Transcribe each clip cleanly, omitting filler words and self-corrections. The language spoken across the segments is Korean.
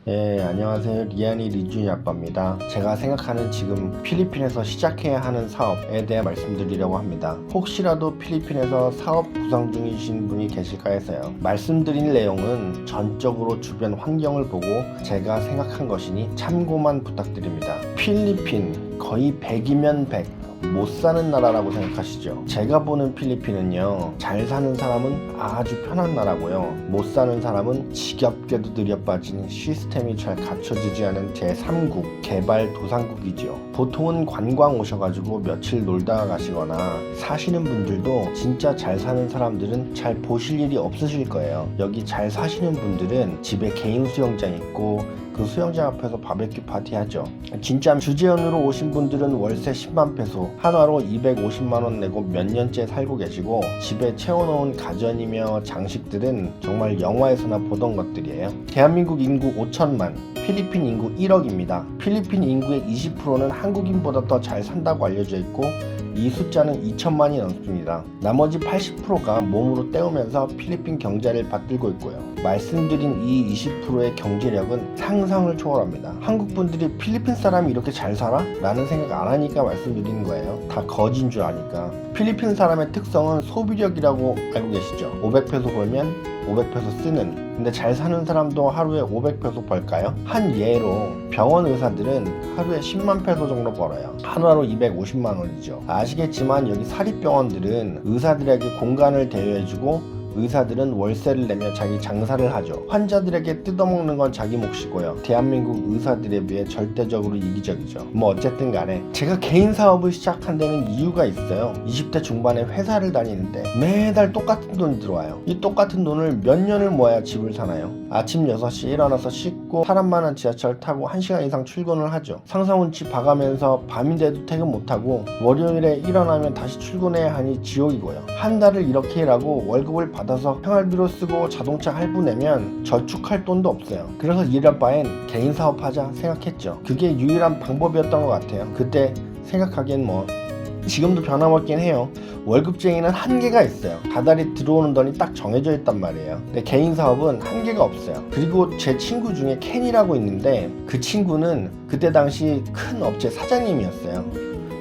안녕하세요. 리안이 리준이 아빠입니다. 제가 생각하는 지금 필리핀에서 시작해야 하는 사업에 대해 말씀드리려고 합니다. 혹시라도 필리핀에서 사업 구상 중이신 분이 계실까 해서요. 말씀드린 내용은 전적으로 주변 환경을 보고 제가 생각한 것이니 참고만 부탁드립니다. 필리핀 거의 100이면 100. 못 사는 나라라고 생각하시죠? 제가 보는 필리핀은요, 잘 사는 사람은 아주 편한 나라고요, 못 사는 사람은 지겹게도 느려빠진 시스템이 잘 갖춰지지 않은 제3국 개발도상국이지요. 보통은 관광 오셔가지고 며칠 놀다가 가시거나 사시는 분들도 진짜 잘 사는 사람들은 잘 보실 일이 없으실 거예요. 여기 잘 사시는 분들은 집에 개인 수영장 있고 그 수영장 앞에서 바베큐 파티 하죠. 진짜 주재원으로 오신 분들은 월세 10만 페소, 한화로 250만원 내고 몇 년째 살고 계시고 집에 채워놓은 가전이며 장식들은 정말 영화에서나 보던 것들이에요. 대한민국 인구 5천만, 필리핀 인구 1억입니다. 필리핀 인구의 20%는 한국인보다 더 잘 산다고 알려져 있고 이 숫자는 2천만이 넘습니다. 나머지 80%가 몸으로 때우면서 필리핀 경제를 받들고 있고요. 말씀드린 이 20%의 경제력은 상상을 초월합니다. 한국 분들이 필리핀 사람이 이렇게 잘 살아? 라는 생각 안 하니까 말씀드리는 거예요. 다 거진 줄 아니까. 필리핀 사람의 특성은 소비력이라고 알고 계시죠? 500페소 벌면 500페소 쓰는. 근데 잘 사는 사람도 하루에 500페소 벌까요? 한 예로 병원 의사들은 하루에 10만 페소 정도 벌어요. 한화로 250만 원이죠. 아시겠지만 여기 사립병원들은 의사들에게 공간을 대여해주고 의사들은 월세를 내며 자기 장사를 하죠. 환자들에게 뜯어먹는 건 자기 몫이고요. 대한민국 의사들에 비해 절대적으로 이기적이죠. 뭐 어쨌든 간에 제가 개인 사업을 시작한 데는 이유가 있어요. 20대 중반에 회사를 다니는데 매달 똑같은 돈이 들어와요. 이 똑같은 돈을 몇 년을 모아야 집을 사나요? 아침 6시 일어나서 씻고 사람 많은 지하철 타고 1시간 이상 출근을 하죠. 상사운치 봐가면서 밤인데도 퇴근 못하고 월요일에 일어나면 다시 출근해야 하니 지옥이고요. 한 달을 이렇게 일하고 월급을 받아서 생활비로 쓰고 자동차 할부 내면 저축할 돈도 없어요. 그래서 이럴 바엔 개인 사업하자 생각했죠. 그게 유일한 방법이었던 것 같아요. 그때 생각하기엔 뭐 지금도 변함없긴 해요. 월급쟁이는 한계가 있어요. 다달이 들어오는 돈이 딱 정해져 있단 말이에요. 근데 개인 사업은 한계가 없어요. 그리고 제 친구 중에 켄이라고 있는데 그 친구는 그때 당시 큰 업체 사장님이었어요.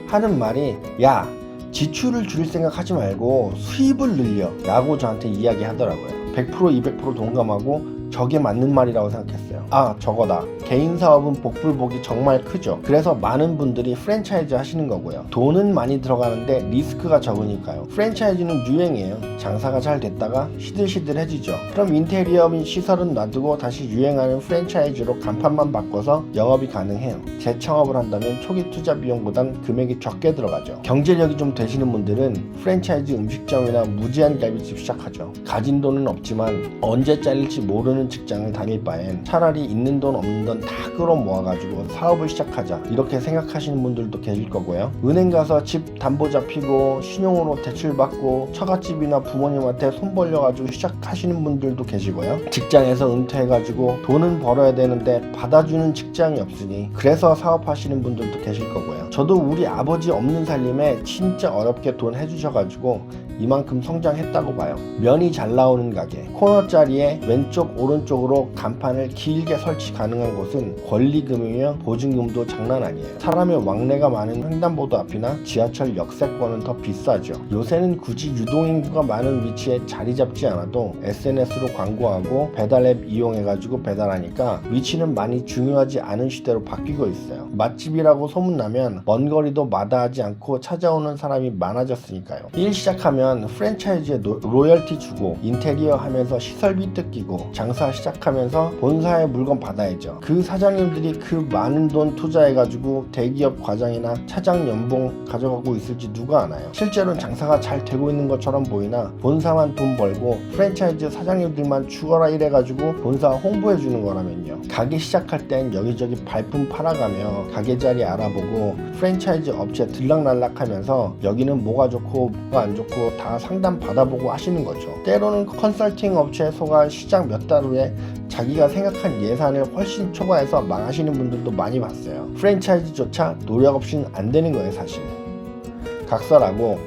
하는 말이 야, 지출을 줄일 생각하지 말고 수입을 늘려 라고 저한테 이야기하더라고요. 100% 200% 동감하고 저게 맞는 말이라고 생각했어요. 아, 저거다. 개인 사업은 복불복이 정말 크죠. 그래서 많은 분들이 프랜차이즈 하시는 거고요. 돈은 많이 들어가는데 리스크가 적으니까요. 프랜차이즈는 유행이에요. 장사가 잘 됐다가 시들시들해지죠. 그럼 인테리어 및 시설은 놔두고 다시 유행하는 프랜차이즈로 간판만 바꿔서 영업이 가능해요. 재창업을 한다면 초기 투자 비용보단 금액이 적게 들어가죠. 경제력이 좀 되시는 분들은 프랜차이즈 음식점이나 무제한 갈비집 시작하죠. 가진 돈은 없지만 언제 잘릴지 모르는 직장을 다닐 바엔 차라리 있는 돈 없는 돈 다 끌어모아가지고 사업을 시작하자 이렇게 생각하시는 분들도 계실 거고요. 은행 가서 집 담보 잡히고 신용으로 대출받고 처갓집이나 부모님한테 손 벌려가지고 시작하시는 분들도 계시고요. 직장에서 은퇴해가지고 돈은 벌어야 되는데 받아주는 직장이 없으니 그래서 사업하시는 분들도 계실 거고요. 저도 우리 아버지 없는 살림에 진짜 어렵게 돈 해주셔가지고 이만큼 성장했다고 봐요. 면이 잘 나오는 가게, 코너짜리에 왼쪽 오른쪽으로 간판을 길게 설치 가능한 곳은 권리금이며 보증금도 장난 아니에요. 사람의 왕래가 많은 횡단보도 앞이나 지하철 역세권은 더 비싸죠. 요새는 굳이 유동인구가 많은 위치에 자리 잡지 않아도 SNS로 광고하고 배달앱 이용해가지고 배달하니까 위치는 많이 중요하지 않은 시대로 바뀌고 있어요. 맛집이라고 소문나면 먼 거리도 마다하지 않고 찾아오는 사람이 많아졌으니까요. 일 시작하면 프랜차이즈에 로열티 주고 인테리어 하면서 시설비 뜯기고 장사 시작하면서 본사의 물건 받아야죠. 그 사장님들이 그 많은 돈 투자해가지고 대기업 과장이나 차장 연봉 가져가고 있을지 누가 아나요? 실제로는 장사가 잘 되고 있는 것처럼 보이나 본사만 돈 벌고 프랜차이즈 사장님들만 죽어라 이래가지고 본사 홍보해주는 거라면요. 가게 시작할 땐 여기저기 발품 팔아가며 가게 자리 알아보고 프랜차이즈 업체 들락날락하면서 여기는 뭐가 좋고 뭐가 안 좋고 다 상담 받아보고 하시는 거죠. 때로는 컨설팅 업체에 속아 시작 몇 달 후에 자기가 생각한 예산을 훨씬 초과해서 망하시는 분들도 많이 봤어요. 프랜차이즈조차 노력 없이는 안 되는 거예요, 사실. 각설하고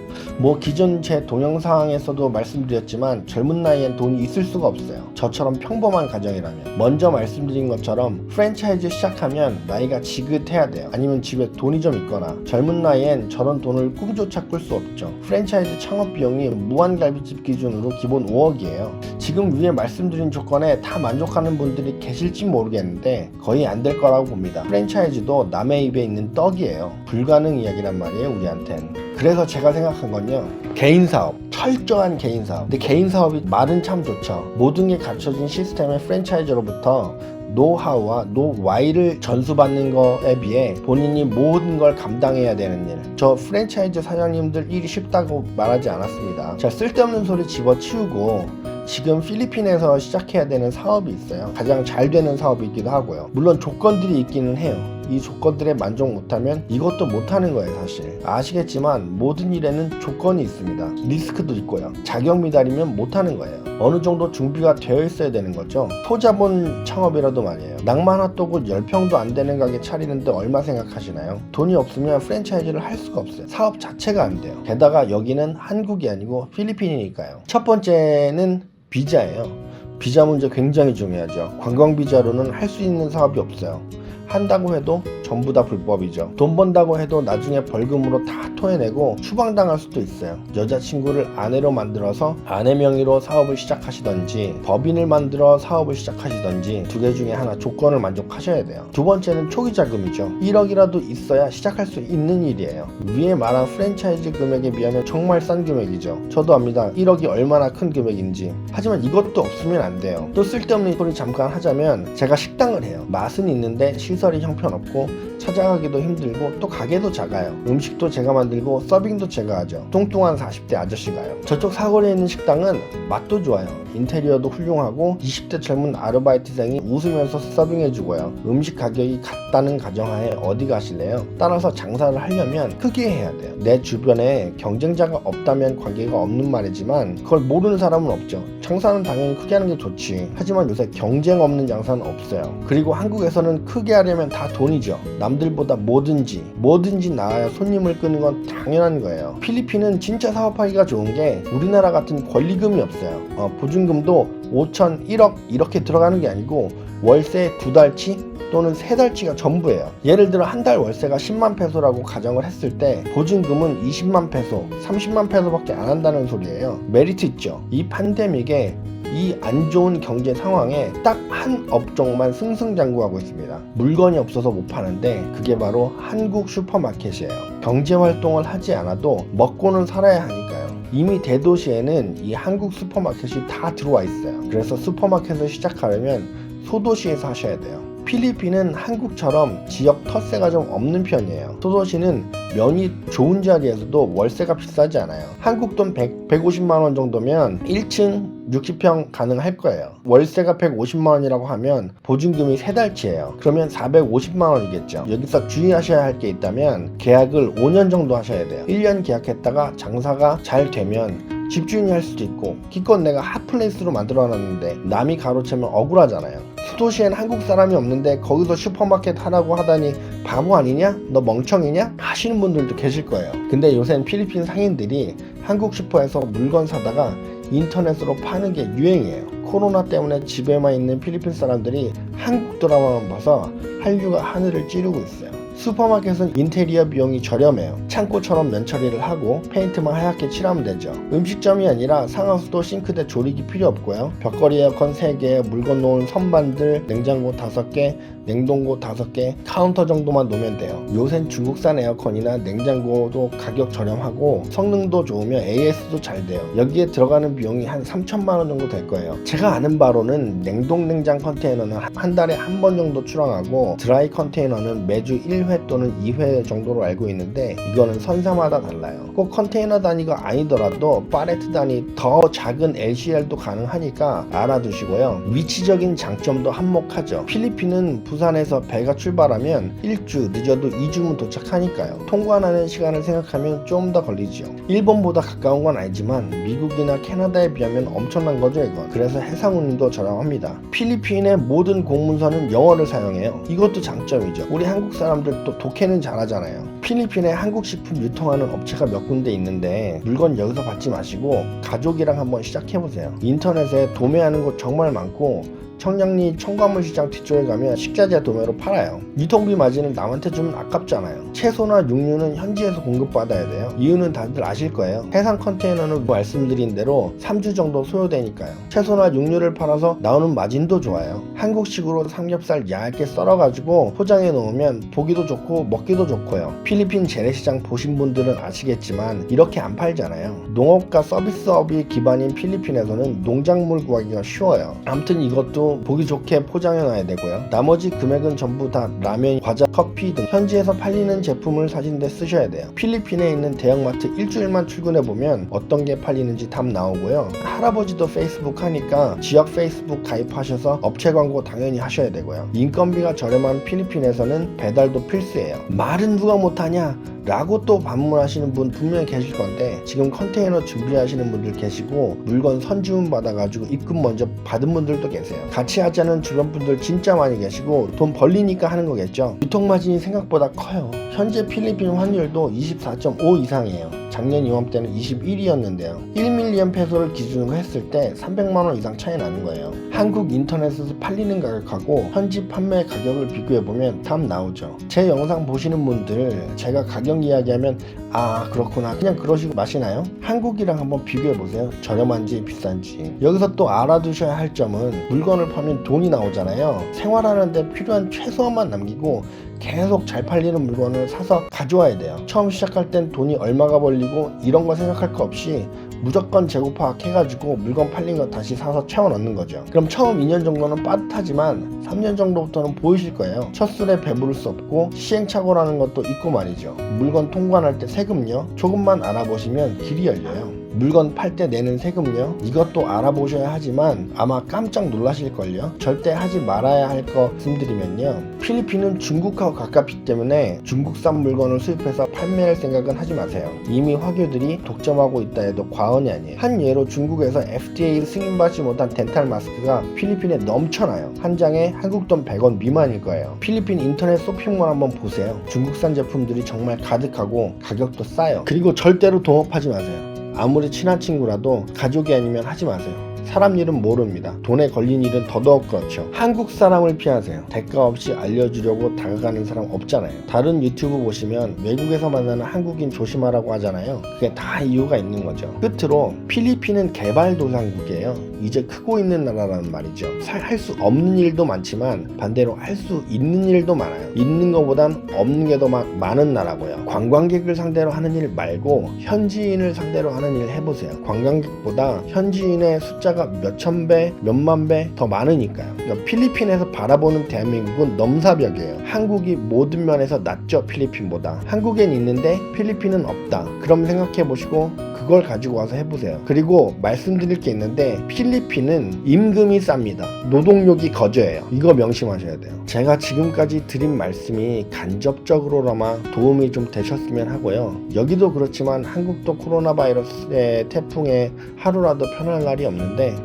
기존 제 동영상에서도 말씀드렸지만 젊은 나이엔 돈이 있을 수가 없어요. 저처럼 평범한 가정이라면. 먼저 말씀드린 것처럼 프랜차이즈 시작하면 나이가 지긋해야 돼요. 아니면 집에 돈이 좀 있거나. 젊은 나이엔 저런 돈을 꿈조차 꿀 수 없죠. 프랜차이즈 창업 비용이 무한갈비집 기준으로 기본 5억이에요. 지금 위에 말씀드린 조건에 다 만족하는 분들이 계실지 모르겠는데 거의 안 될 거라고 봅니다. 프랜차이즈도 남의 입에 있는 떡이에요. 불가능 이야기란 말이에요, 우리한텐. 그래서 제가 생각한 건요, 개인사업, 철저한 개인사업. 근데 개인사업이 말은 참 좋죠. 모든 게 갖춰진 시스템의 프랜차이즈로부터 노하우와 노와이를 전수받는 거에 비해 본인이 모든 걸 감당해야 되는 일. 저 프랜차이즈 사장님들 일이 쉽다고 말하지 않았습니다. 자, 쓸데없는 소리 집어치우고 지금 필리핀에서 시작해야 되는 사업이 있어요. 가장 잘 되는 사업이기도 하고요. 물론 조건들이 있기는 해요. 이 조건들에 만족 못하면 이것도 못하는 거예요. 사실 아시겠지만 모든 일에는 조건이 있습니다. 리스크도 있고요. 자격 미달이면 못하는 거예요. 어느 정도 준비가 되어 있어야 되는 거죠. 소자본 창업이라도 말이에요. 낭만 핫도그 10평도 안 되는 가게 차리는데 얼마 생각하시나요? 돈이 없으면 프랜차이즈를 할 수가 없어요. 사업 자체가 안 돼요. 게다가 여기는 한국이 아니고 필리핀이니까요. 첫 번째는 비자예요. 비자 문제 굉장히 중요하죠. 관광 비자로는 할 수 있는 사업이 없어요. 한다고 해도 전부 다 불법이죠. 돈 번다고 해도 나중에 벌금으로 다 토해내고 추방당할 수도 있어요. 여자친구를 아내로 만들어서 아내 명의로 사업을 시작하시던지 법인을 만들어 사업을 시작하시던지 두 개 중에 하나 조건을 만족하셔야 돼요. 두 번째는 초기 자금이죠. 1억이라도 있어야 시작할 수 있는 일이에요. 위에 말한 프랜차이즈 금액에 비하면 정말 싼 금액이죠. 저도 압니다. 1억이 얼마나 큰 금액인지. 하지만 이것도 없으면 안 돼요. 또 쓸데없는 소리 잠깐 하자면 제가 식당을 해요. 맛은 있는데 시설이 형편없고 찾아가기도 힘들고 또 가게도 작아요. 음식도 제가 만들고 서빙도 제가 하죠. 뚱뚱한 40대 아저씨가요. 저쪽 사거리에 있는 식당은 맛도 좋아요. 인테리어도 훌륭하고 20대 젊은 아르바이트생이 웃으면서 서빙해주고요. 음식 가격이 같다는 가정하에 어디 가실래요? 따라서 장사를 하려면 크게 해야 돼요. 내 주변에 경쟁자가 없다면 관계가 없는 말이지만 그걸 모르는 사람은 없죠. 장사는 당연히 크게 하는 게 좋지. 하지만 요새 경쟁 없는 장사는 없어요. 그리고 한국에서는 크게 하려면 다 돈이죠. 남들보다 뭐든지 나아야 손님을 끄는 건 당연한 거예요. 필리핀은 진짜 사업하기가 좋은 게 우리나라 같은 권리금이 없어요. 보증금도 5천, 1억 이렇게 들어가는 게 아니고 월세 2달치 또는 3달치가 전부예요. 예를 들어 한 달 월세가 10만 페소라고 가정을 했을 때 보증금은 20만 페소, 30만 페소밖에 안 한다는 소리예요. 메리트 있죠. 이 팬데믹에 이 안 좋은 경제 상황에 딱 한 업종만 승승장구하고 있습니다. 물건이 없어서 못 파는데 그게 바로 한국 슈퍼마켓이에요. 경제 활동을 하지 않아도 먹고는 살아야 하니까요. 이미 대도시에는 이 한국 슈퍼마켓이 다 들어와 있어요. 그래서 슈퍼마켓을 시작하려면 소도시에서 하셔야 돼요. 필리핀은 한국처럼 지역 텃세가 좀 없는 편이에요. 소도시는 면이 좋은 자리에서도 월세가 비싸지 않아요. 한국 돈 150만원 정도면 1층 60평 가능할 거예요. 월세가 150만원이라고 하면 보증금이 3달치예요. 그러면 450만원이겠죠. 여기서 주의하셔야 할 게 있다면 계약을 5년 정도 하셔야 돼요. 1년 계약했다가 장사가 잘 되면 집주인이 할 수도 있고 기껏 내가 핫플레이스로 만들어놨는데 남이 가로채면 억울하잖아요. 수도시엔 한국 사람이 없는데 거기서 슈퍼마켓 하라고 하다니 바보 아니냐? 너 멍청이냐? 하시는 분들도 계실 거예요. 근데 요새는 필리핀 상인들이 한국 슈퍼에서 물건 사다가 인터넷으로 파는 게 유행이에요. 코로나 때문에 집에만 있는 필리핀 사람들이 한국 드라마만 봐서 한류가 하늘을 찌르고 있어요. 슈퍼마켓은 인테리어 비용이 저렴해요. 창고처럼 면처리를 하고 페인트만 하얗게 칠하면 되죠. 음식점이 아니라 상하수도, 싱크대, 조리기 필요 없고요. 벽걸이 에어컨 3개, 물건 놓은 선반들, 냉장고 5개, 냉동고 5개, 카운터 정도만 놓으면 돼요. 요샌 중국산 에어컨이나 냉장고도 가격 저렴하고 성능도 좋으면 AS도 잘 돼요. 여기에 들어가는 비용이 한 3천만원 정도 될 거예요. 제가 아는 바로는 냉동-냉장 컨테이너는 한 달에 한 번 정도 출항하고 드라이 컨테이너는 매주 1회 또는 2회 정도로 알고 있는데 이거는 선사마다 달라요. 꼭 컨테이너 단위가 아니더라도 팔레트 단위 더 작은 LCL도 가능하니까 알아두시고요. 위치적인 장점도 한몫하죠. 필리핀은 부산에서 배가 출발하면 1주 늦어도 2주면 도착하니까요. 통관하는 시간을 생각하면 좀 더 걸리죠. 일본보다 가까운 건 아니지만 미국이나 캐나다에 비하면 엄청난 거죠 이건. 그래서 해상운임도 저렴합니다. 필리핀의 모든 공문서는 영어를 사용해요. 이것도 장점이죠. 우리 한국 사람들 또 독해는 잘하잖아요. 필리핀에 한국 식품 유통하는 업체가 몇 군데 있는데 물건 여기서 받지 마시고 가족이랑 한번 시작해보세요. 인터넷에 도매하는 곳 정말 많고 청량리 청과물 시장 뒤쪽에 가면 식자재 도매로 팔아요. 유통비 마진을 남한테 주면 아깝잖아요. 채소나 육류는 현지에서 공급받아야 돼요. 이유는 다들 아실 거예요. 해상 컨테이너는 말씀드린 대로 3주 정도 소요되니까요. 채소나 육류를 팔아서 나오는 마진도 좋아요. 한국식으로 삼겹살 얇게 썰어가지고 포장해 놓으면 보기도 좋고 먹기도 좋고요. 필리핀 재래시장 보신 분들은 아시겠지만 이렇게 안 팔잖아요. 농업과 서비스업이 기반인 필리핀에서는 농작물 구하기가 쉬워요. 아무튼 이것도 보기 좋게 포장해 놔야 되고요. 나머지 금액은 전부 다 라면, 과자, 커피 등 현지에서 팔리는 제품을 사시는데 쓰셔야 돼요. 필리핀에 있는 대형마트 일주일만 출근해 보면 어떤 게 팔리는지 답 나오고요. 할아버지도 페이스북 하니까 지역 페이스북 가입하셔서 업체 광고 당연히 하셔야 되고요. 인건비가 저렴한 필리핀에서는 배달도 필수예요. 말은 누가 못하냐? 라고 또 반문하시는 분 분명히 계실 건데 지금 컨테이너 준비하시는 분들 계시고 물건 선주문 받아가지고 입금 먼저 받은 분들도 계세요. 같이 하자는 주변 분들 진짜 많이 계시고 돈 벌리니까 하는 거겠죠. 유통마진이 생각보다 커요. 현재 필리핀 환율도 24.5 이상이에요. 작년 이맘때는 21이었는데요. 1밀리언 페소를 기준으로 했을 때 300만원 이상 차이 나는 거예요. 한국 인터넷에서 팔리는 가격하고 현지 판매 가격을 비교해보면 답 나오죠. 제 영상 보시는 분들 제가 가격 이야기하면 아 그렇구나 그냥 그러시고 마시나요? 한국이랑 한번 비교해보세요. 저렴한지 비싼지. 여기서 또 알아두셔야 할 점은 물건을 파면 돈이 나오잖아요. 생활하는데 필요한 최소한만 남기고 계속 잘 팔리는 물건을 사서 가져와야 돼요. 처음 시작할 땐 돈이 얼마가 벌리고 이런 거 생각할 거 없이 무조건 재고 파악해가지고 물건 팔린 거 다시 사서 채워 넣는 거죠. 그럼 처음 2년 정도는 빠듯하지만 3년 정도부터는 보이실 거예요. 첫 술에 배부를 수 없고 시행착오라는 것도 있고 말이죠. 물건 통관할 때 세금요? 조금만 알아보시면 길이 열려요. 물건 팔 때 내는 세금요? 이것도 알아보셔야 하지만 아마 깜짝 놀라실걸요? 절대 하지 말아야 할 거 말씀드리면요. 필리핀은 중국하고 가깝기 때문에 중국산 물건을 수입해서 판매할 생각은 하지 마세요. 이미 화교들이 독점하고 있다 해도 과언이 아니에요. 한 예로 중국에서 FDA 승인받지 못한 덴탈 마스크가 필리핀에 넘쳐나요. 한 장에 한국 돈 100원 미만일 거예요. 필리핀 인터넷 쇼핑몰 한번 보세요. 중국산 제품들이 정말 가득하고 가격도 싸요. 그리고 절대로 동업하지 마세요. 아무리 친한 친구라도 가족이 아니면 하지 마세요. 사람 일은 모릅니다. 돈에 걸린 일은 더더욱 그렇죠. 한국 사람을 피하세요. 대가 없이 알려주려고 다가가는 사람 없잖아요. 다른 유튜브 보시면 외국에서 만나는 한국인 조심하라고 하잖아요. 그게 다 이유가 있는 거죠. 끝으로 필리핀은 개발도상국이에요. 이제 크고 있는 나라라는 말이죠. 할 수 없는 일도 많지만 반대로 할 수 있는 일도 많아요. 있는 것보단 없는 게 더 많은 나라고요. 관광객을 상대로 하는 일 말고 현지인을 상대로 하는 일 해보세요. 관광객보다 현지인의 숫자가 몇천 배, 몇만 배 더 많으니까요. 그러니까 필리핀에서 바라보는 대한민국은 넘사벽이에요. 한국이 모든 면에서 낫죠. 필리핀보다. 한국엔 있는데 필리핀은 없다. 그럼 생각해보시고 그걸 가지고 와서 해보세요. 그리고 말씀드릴 게 있는데 필리핀은 임금이 쌉니다. 노동력이 거저예요. 이거 명심하셔야 돼요. 제가 지금까지 드린 말씀이 간접적으로나마 도움이 좀 되셨으면 하고요. 여기도 그렇지만 한국도 코로나 바이러스의 태풍에 하루라도 편할 날이 없는데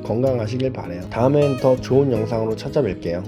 건강하시길 바라요. 다음엔 더 좋은 영상으로 찾아뵐게요.